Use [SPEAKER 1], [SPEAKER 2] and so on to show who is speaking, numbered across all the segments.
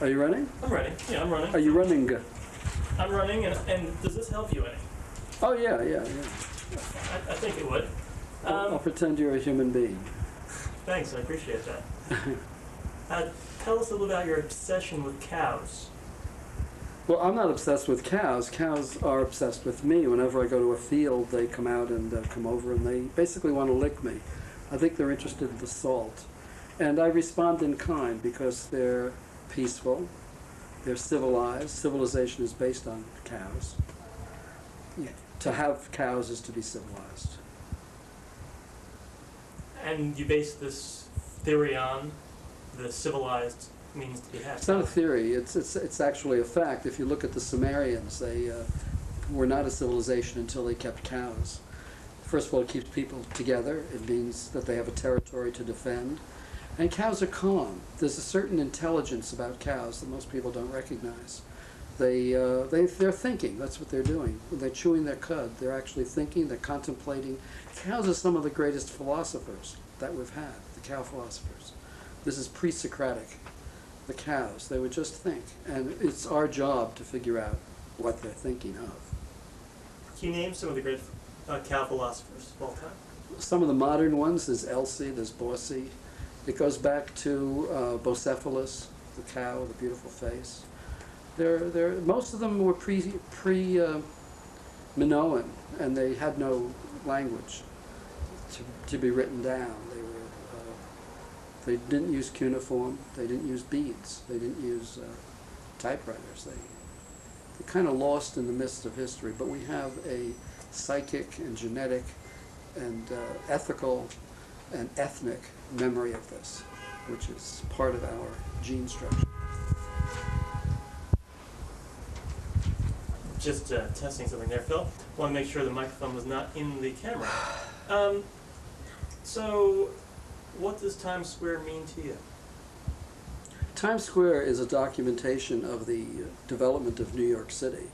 [SPEAKER 1] Are you running?
[SPEAKER 2] I'm running. Yeah, I'm running.
[SPEAKER 1] Are you running?
[SPEAKER 2] I'm running, and does this help you any?
[SPEAKER 1] Oh, yeah.
[SPEAKER 2] I think it would.
[SPEAKER 1] I'll pretend you're a human being.
[SPEAKER 2] Thanks, I appreciate that. Tell us a little about your obsession with cows.
[SPEAKER 1] Well, I'm not obsessed with cows. Cows are obsessed with me. Whenever I go to a field, they come out and come over, and they basically want to lick me. I think they're interested in the salt. And I respond in kind because they're peaceful, they're civilized. Civilization is based on cows. Yeah. To have cows is to be civilized.
[SPEAKER 2] And you base this theory on the civilized means to be had?
[SPEAKER 1] It's not a theory, it's actually a fact. If you look at the Sumerians, they were not a civilization until they kept cows. First of all, it keeps people together. It means that they have a territory to defend. And cows are calm. There's a certain intelligence about cows that most people don't recognize. They're thinking. That's what they're doing. When they're chewing their cud, they're actually thinking, they're contemplating. Cows are some of the greatest philosophers that we've had, the cow philosophers. This is pre-Socratic. The cows, they would just think. And it's our job to figure out what they're thinking of.
[SPEAKER 2] Can you name some of the great cow philosophers of all time?
[SPEAKER 1] Some of the modern ones, there's Elsie, there's Bossy. It goes back to Bocephalus, the cow with the beautiful face. Most of them were pre-Minoan, and they had no language to be written down. They didn't use cuneiform. They didn't use beads. They didn't use typewriters. They're kind of lost in the mist of history. But we have a psychic and genetic and ethical and ethnic memory of this, which is part of our gene structure.
[SPEAKER 2] Just testing something there, Phil. Want to make sure the microphone was not in the camera. So, what does Times Square mean to you?
[SPEAKER 1] Times Square is a documentation of the development of New York City.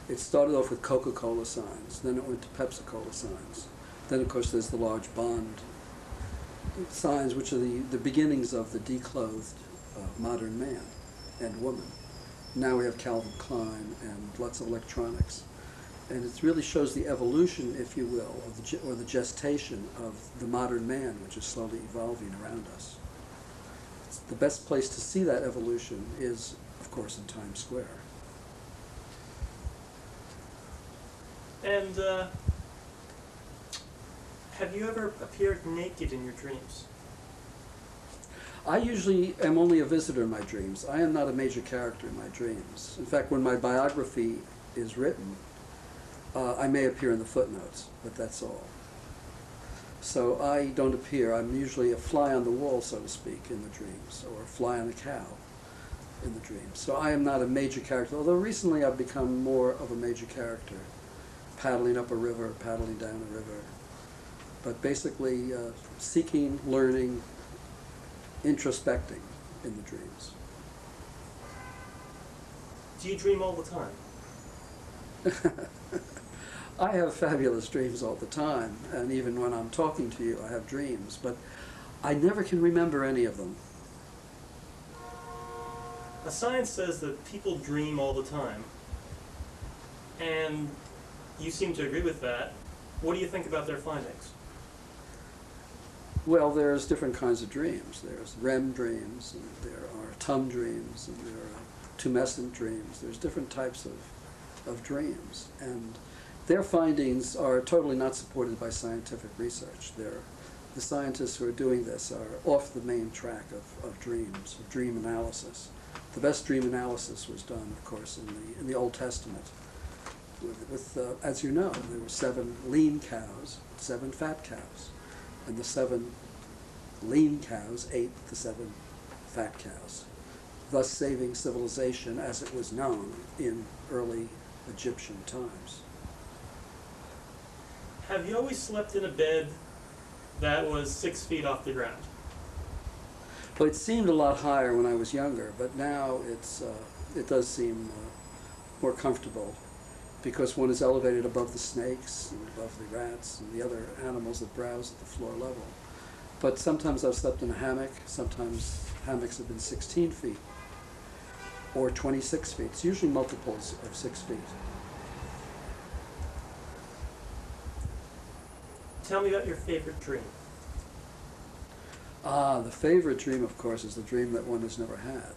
[SPEAKER 1] It started off with Coca-Cola signs, then it went to Pepsi-Cola signs. Then, of course, there's the large Bond signs, which are the beginnings of the declothed modern man and woman. Now we have Calvin Klein and lots of electronics. And it really shows the evolution, if you will, or the gestation of the modern man, which is slowly evolving around us. The best place to see that evolution is, of course, in Times Square.
[SPEAKER 2] And have you ever appeared naked in your dreams?
[SPEAKER 1] I usually am only a visitor in my dreams. I am not a major character in my dreams. In fact, when my biography is written, I may appear in the footnotes, but that's all. So I don't appear. I'm usually a fly on the wall, so to speak, in the dreams, or a fly on a cow in the dreams. So I am not a major character, although recently I've become more of a major character, paddling up a river, paddling down a river. But basically seeking, learning, introspecting in the dreams.
[SPEAKER 2] Do you dream all the time?
[SPEAKER 1] I have fabulous dreams all the time, and even when I'm talking to you, I have dreams, but I never can remember any of them.
[SPEAKER 2] Science says that people dream all the time, and you seem to agree with that. What do you think about their findings?
[SPEAKER 1] Well, there's different kinds of dreams. There's REM dreams, and there are TUM dreams, and there are tumescent dreams. There's different types of dreams, and their findings are totally not supported by scientific research. The scientists who are doing this are off the main track of dreams, of dream analysis. The best dream analysis was done, of course, in the Old Testament. With as you know, there were 7 lean cows, 7 fat cows. And the 7 lean cows ate the 7 fat cows, thus saving civilization as it was known in early Egyptian times.
[SPEAKER 2] Have you always slept in a bed that was 6 feet off the ground?
[SPEAKER 1] Well, it seemed a lot higher when I was younger, but now it does seem more comfortable, because one is elevated above the snakes and above the rats and the other animals that browse at the floor level. But sometimes I've slept in a hammock. Sometimes hammocks have been 16 feet. or 26 feet. It's usually multiples of 6 feet.
[SPEAKER 2] Tell me about your favorite dream.
[SPEAKER 1] The favorite dream, of course, is the dream that one has never had.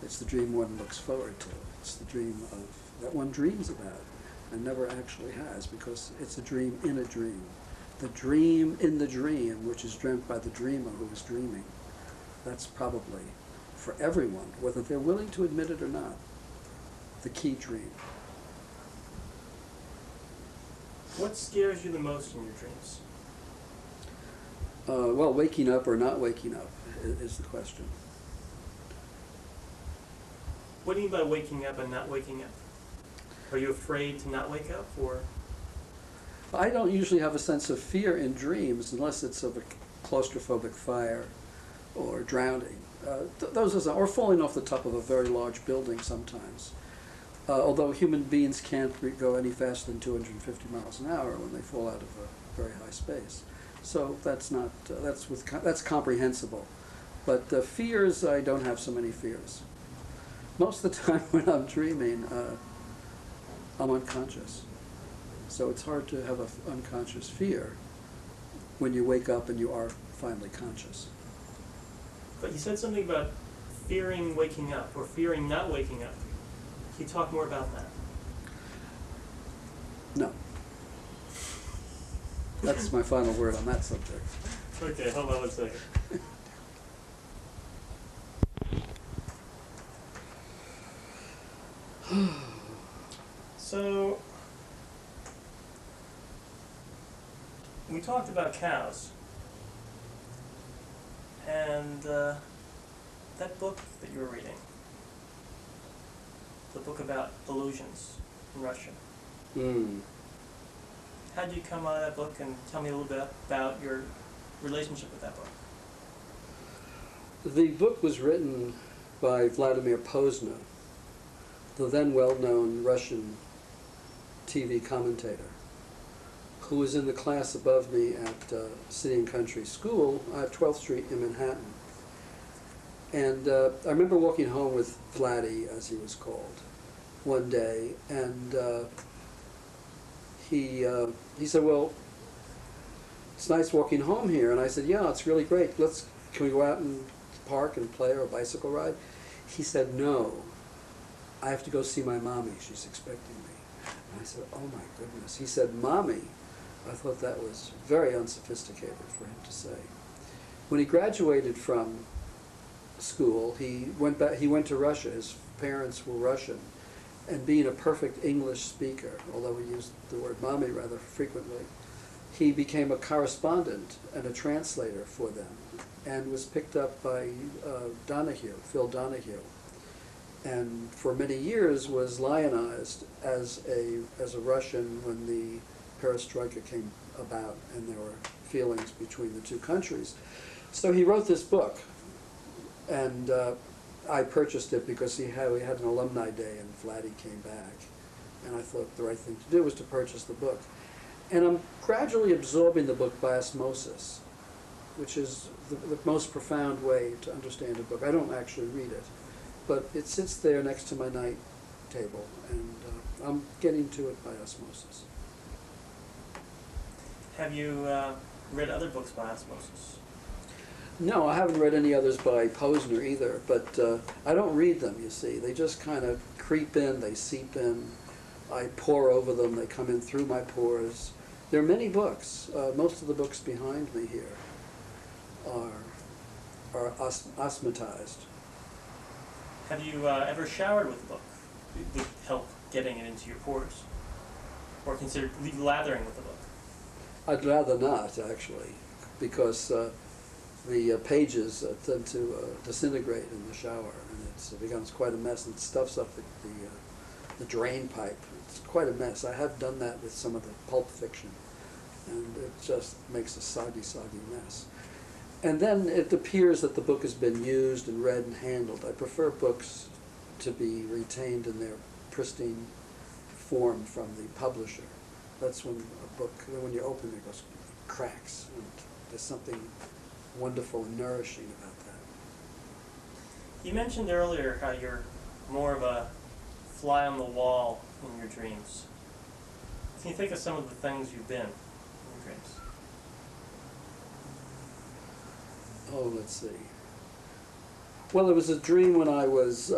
[SPEAKER 1] It's the dream one looks forward to. It's the dream that one dreams about and never actually has, because it's a dream in a dream. The dream in the dream, which is dreamt by the dreamer who is dreaming. That's probably, for everyone, whether they're willing to admit it or not, the key dream.
[SPEAKER 2] What scares you the most in your dreams?
[SPEAKER 1] Well, waking up or not waking up is the question.
[SPEAKER 2] What do you mean by waking up and not waking up? Are you afraid to not wake up, or?
[SPEAKER 1] I don't usually have a sense of fear in dreams unless it's of a claustrophobic fire or drowning. Or falling off the top of a very large building sometimes. Although human beings can't go any faster than 250 miles an hour when they fall out of a very high space. So that's not that's comprehensible. But fears, I don't have so many fears. Most of the time when I'm dreaming, I'm unconscious. So it's hard to have an unconscious fear when you wake up and you are finally conscious.
[SPEAKER 2] But you said something about fearing waking up or fearing not waking up. Can you talk more about that?
[SPEAKER 1] No. That's my final word on that subject.
[SPEAKER 2] Okay, hold on 1 second. So, we talked about cows, and that book that you were reading, the book about illusions in Russia. How did you come out of that book, and tell me a little bit about your relationship with that book?
[SPEAKER 1] The book was written by Vladimir Pozner, the then well-known Russian TV commentator, who was in the class above me at City and Country School at 12th Street in Manhattan. And I remember walking home with Vladdy, as he was called, one day, and he said, "Well, it's nice walking home here." And I said, "Yeah, it's really great. Can we go out and park and play or a bicycle ride?" He said, "No, I have to go see my mommy. She's expecting me." And I said, "Oh my goodness." He said, "Mommy." I thought that was very unsophisticated for him to say. When he graduated from school, he went to Russia. His parents were Russian. And being a perfect English speaker, although he used the word mommy rather frequently, he became a correspondent and a translator for them, and was picked up by Phil Donahue, and for many years was lionized as a Russian when the perestroika came about and there were feelings between the two countries. So he wrote this book, and I purchased it because we had an alumni day and Vladdy came back, and I thought the right thing to do was to purchase the book. And I'm gradually absorbing the book by osmosis, which is the most profound way to understand a book. I don't actually read it, but it sits there next to my night table, and I'm getting to it by osmosis.
[SPEAKER 2] Have you read other books by osmosis?
[SPEAKER 1] No, I haven't read any others by Posner either, but I don't read them, you see. They just kind of creep in, they seep in. I pour over them, they come in through my pores. There are many books. Most of the books behind me here are osmotized.
[SPEAKER 2] Have you ever showered with a book with help getting it into your pores? Or considered lathering with a book?
[SPEAKER 1] I'd rather not, actually, because the pages tend to disintegrate in the shower, and it becomes quite a mess, and it stuffs up the drain pipe. It's quite a mess. I have done that with some of the pulp fiction, and it just makes a soggy, soggy mess. And then it appears that the book has been used and read and handled. I prefer books to be retained in their pristine form from the publisher. That's when a book, when you open it, it goes, cracks, and there's something wonderful and nourishing about that.
[SPEAKER 2] You mentioned earlier how your more of a fly on the wall in your dreams? Can you think of some of the things you've been in your dreams?
[SPEAKER 1] Oh, let's see. Well, there was a dream when I was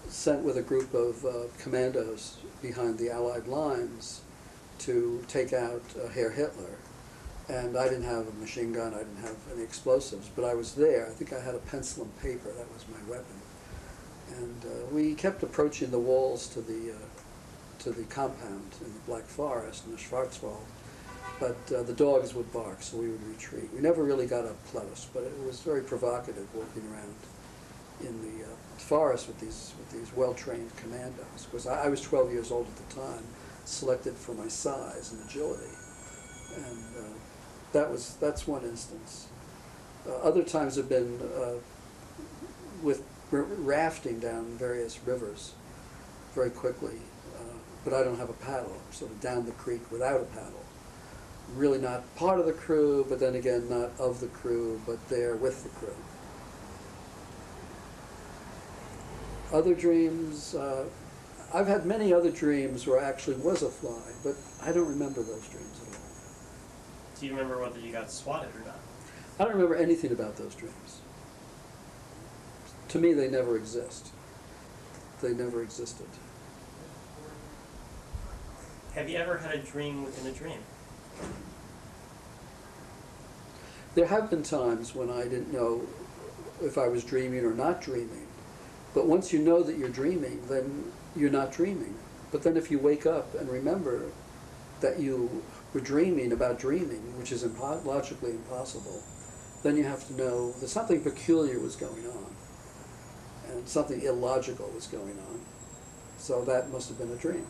[SPEAKER 1] sent with a group of commandos behind the Allied lines to take out Herr Hitler. And I didn't have a machine gun, I didn't have any explosives, but I was there. I think I had a pencil and paper, that was my weapon. And we kept approaching the walls to the compound in the Black Forest, in the Schwarzwald. But the dogs would bark, so we would retreat. We never really got up close, but it was very provocative walking around in the forest with these well-trained commandos. Because I was 12 years old at the time, selected for my size and agility, and that's one instance. Other times have been with rafting down various rivers very quickly, but I don't have a paddle, sort of down the creek without a paddle. Really not part of the crew, but then again not of the crew, but there with the crew. Other dreams, I've had many other dreams where I actually was a fly, but I don't remember those dreams at all.
[SPEAKER 2] Do you remember whether you got swatted or not?
[SPEAKER 1] I don't remember anything about those dreams. To me, they never exist. They never existed.
[SPEAKER 2] Have you ever had a dream within a dream?
[SPEAKER 1] There have been times when I didn't know if I was dreaming or not dreaming. But once you know that you're dreaming, then you're not dreaming. But then if you wake up and remember that you were dreaming about dreaming, which is logically impossible, then you have to know that something peculiar was going on, and something illogical was going on. So that must have been a dream.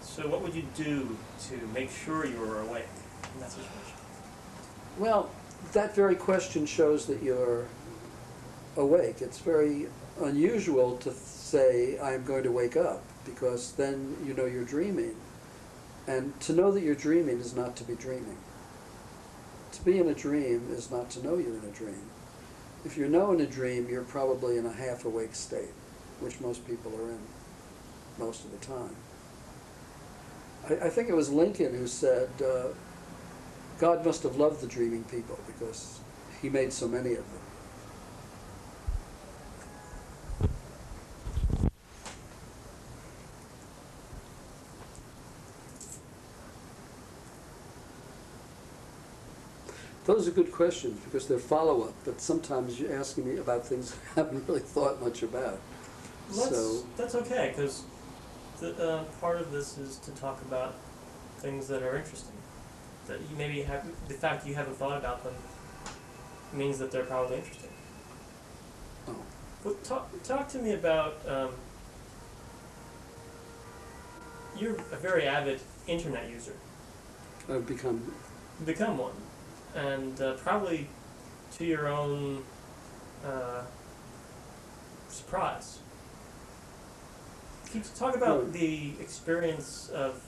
[SPEAKER 2] So what would you do to make sure you were awake in that situation?
[SPEAKER 1] Well, that very question shows that you're awake. It's very unusual to say, I'm going to wake up, because then you know you're dreaming. And to know that you're dreaming is not to be dreaming. To be in a dream is not to know you're in a dream. If you know in a dream, you're probably in a half-awake state, which most people are in most of the time. I think it was Lincoln who said, God must have loved the dreaming people because he made so many of them. Those are good questions because they're follow-up, but sometimes you're asking me about things I haven't really thought much about.
[SPEAKER 2] That's okay, because part of this is to talk about things that are interesting. That you maybe have, the fact you haven't thought about them means that they're probably interesting.
[SPEAKER 1] Oh.
[SPEAKER 2] Well, talk to me about, you're a very avid internet user.
[SPEAKER 1] I've become
[SPEAKER 2] one. And probably to your own surprise. Can you talk about the experience of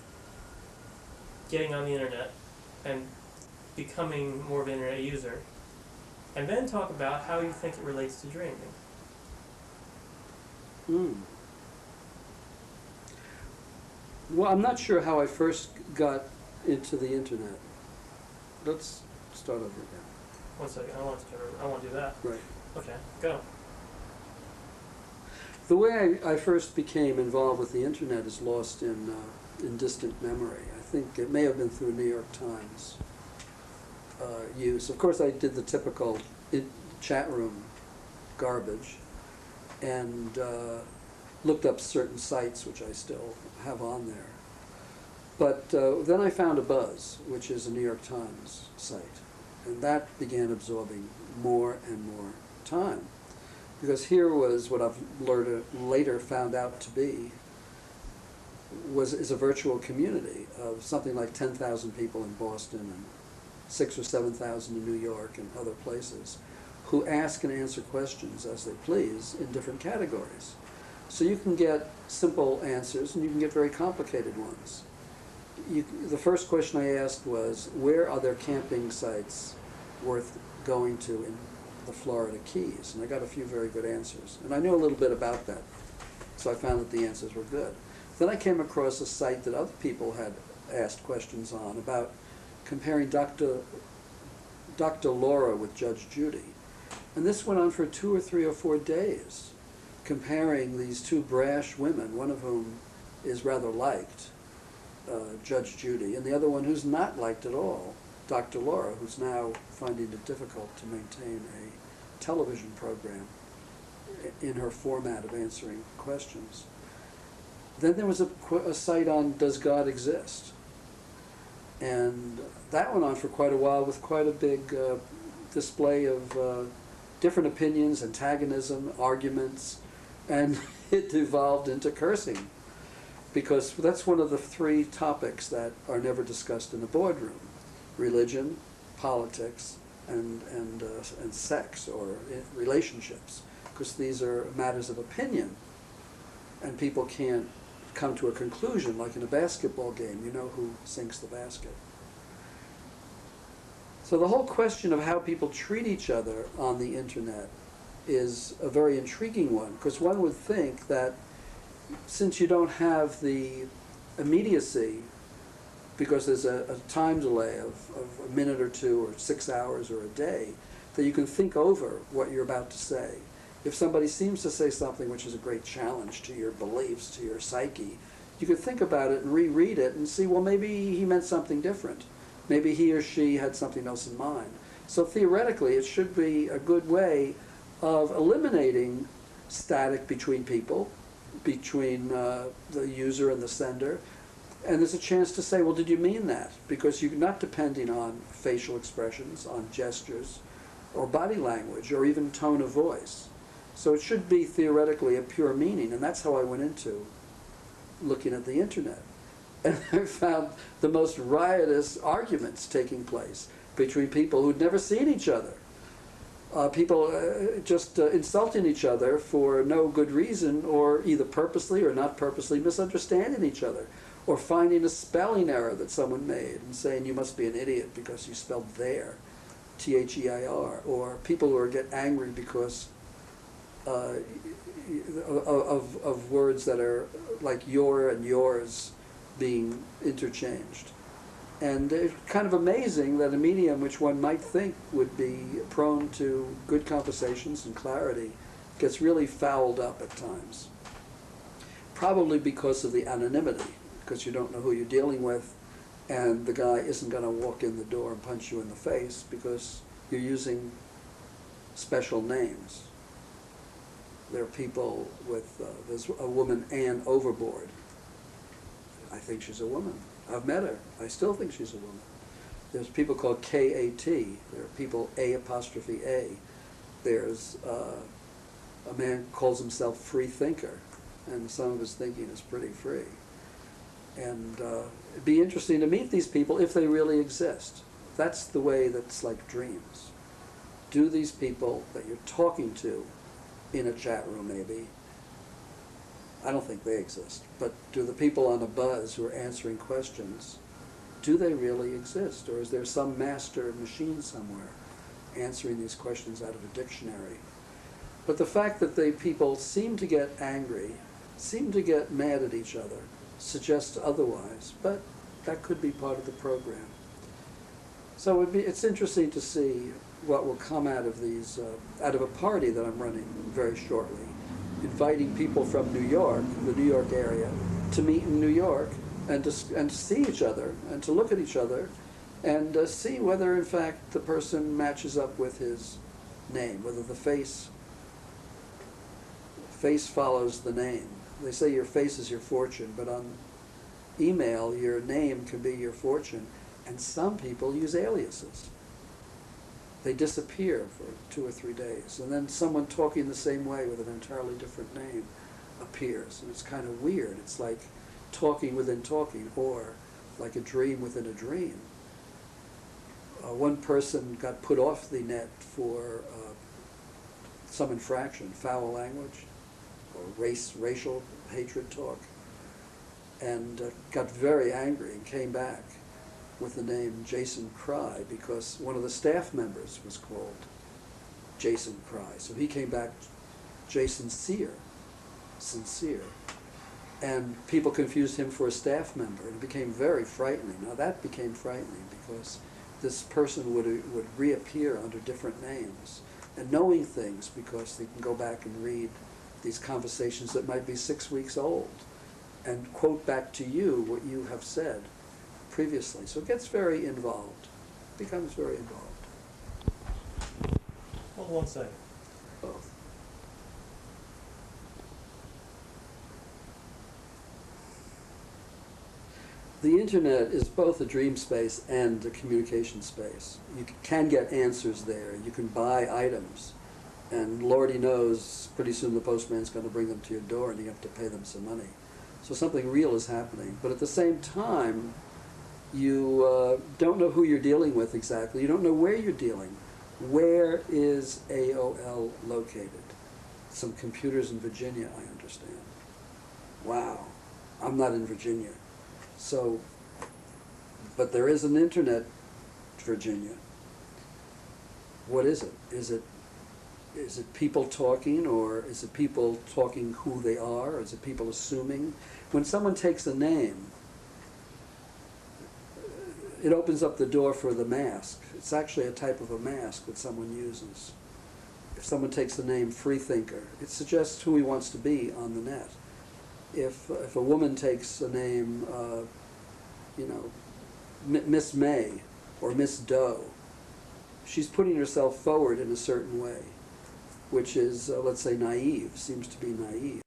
[SPEAKER 2] getting on the internet and becoming more of an internet user, and then talk about how you think it relates to dreaming?
[SPEAKER 1] Well, I'm not sure how I first got into the internet. Let's start over again.
[SPEAKER 2] 1 second, I want to do that.
[SPEAKER 1] Right.
[SPEAKER 2] Okay, go.
[SPEAKER 1] The way I first became involved with the internet is lost in distant memory. I think it may have been through New York Times use. Of course, I did the typical chat room garbage and looked up certain sites, which I still have on there. But then I found a Buzz, which is a New York Times site, and that began absorbing more and more time. Because here was what I've later found out to be is a virtual community of something like 10,000 people in Boston and 6,000 or 7,000 in New York and other places who ask and answer questions as they please in different categories. So you can get simple answers and you can get very complicated ones. The first question I asked was, where are there camping sites worth going to the Florida Keys, and I got a few very good answers. And I knew a little bit about that, so I found that the answers were good. Then I came across a site that other people had asked questions on about comparing Dr. Laura with Judge Judy. And this went on for 2 or 3 or 4 days, comparing these two brash women, one of whom is rather liked, Judge Judy, and the other one who's not liked at all, Dr. Laura, who's now finding it difficult to maintain a television program in her format of answering questions. Then there was a site on Does God Exist? And that went on for quite a while with quite a big display of different opinions, antagonism, arguments, and it devolved into cursing, because that's one of the 3 topics that are never discussed in the boardroom: religion, politics, and sex or relationships, because these are matters of opinion, and people can't come to a conclusion like in a basketball game. You know who sinks the basket. So the whole question of how people treat each other on the internet is a very intriguing one, because one would think that since you don't have the immediacy, because there's a time delay of a minute or 2 or 6 hours or a day, that you can think over what you're about to say. If somebody seems to say something which is a great challenge to your beliefs, to your psyche, you could think about it and reread it and see, well, maybe he meant something different. Maybe he or she had something else in mind. So theoretically, it should be a good way of eliminating static between people, between the user and the sender. And there's a chance to say, well, did you mean that? Because you're not depending on facial expressions, on gestures, or body language, or even tone of voice. So it should be theoretically a pure meaning, and that's how I went into looking at the internet. And I found the most riotous arguments taking place between people who'd never seen each other. People just insulting each other for no good reason, or either purposely or not purposely misunderstanding each other, or finding a spelling error that someone made and saying you must be an idiot because you spelled there, T-H-E-I-R, or people who get angry because of words that are like your and yours being interchanged. And it's kind of amazing that a medium which one might think would be prone to good conversations and clarity gets really fouled up at times. Probably because of the anonymity, because you don't know who you're dealing with, and the guy isn't going to walk in the door and punch you in the face because you're using special names. There are people with, there's a woman, Ann Overboard. I think she's a woman. I've met her. I still think she's a woman. There's people called K-A-T. There are people A''A. There's a man who calls himself Free Thinker, and some of his thinking is pretty free. And it'd be interesting to meet these people if they really exist. That's the way that's like dreams. Do these people that you're talking to in a chat room maybe, I don't think they exist, but do the people on a buzz who are answering questions, do they really exist? Or is there some master machine somewhere answering these questions out of a dictionary? But the fact that people seem to get angry, seem to get mad at each other, suggests otherwise, but that could be part of the program. So it's interesting to see what will come out of these, out of a party that I'm running very shortly, inviting people from New York, the New York area, to meet in New York and to see each other and to look at each other and see whether in fact the person matches up with his name, whether the face follows the name. They say your face is your fortune, but on email your name can be your fortune, and some people use aliases. They disappear for 2 or 3 days, and then someone talking the same way with an entirely different name appears, and it's kind of weird. It's like talking within talking, or like a dream within a dream. One person got put off the net for some infraction, foul language, or racial hatred talk, and got very angry and came back with the name Jason Cry because one of the staff members was called Jason Cry. So he came back Jason Sear, sincere. And people confused him for a staff member, and it became very frightening. Now that became frightening because this person would reappear under different names and knowing things because they can go back and read these conversations that might be 6 weeks old and quote back to you what you have said previously. So it gets very involved, becomes very involved.
[SPEAKER 2] Hold one second.
[SPEAKER 1] Both. The internet is both a dream space and a communication space. You can get answers there. You can buy items. And Lordy knows, pretty soon the postman's going to bring them to your door and you have to pay them some money. So something real is happening. But at the same time, you don't know who you're dealing with exactly. You don't know where you're dealing. Where is AOL located? Some computers in Virginia, I understand. Wow, I'm not in Virginia. So, but there is an internet, Virginia. What is it? Is it people talking, or is it people talking who they are? Is it people assuming? When someone takes a name, it opens up the door for the mask. It's actually a type of a mask that someone uses. If someone takes the name Freethinker, it suggests who he wants to be on the net. If a woman takes a name, Miss May or Miss Doe, she's putting herself forward in a certain way, which is, let's say, naive, seems to be naive.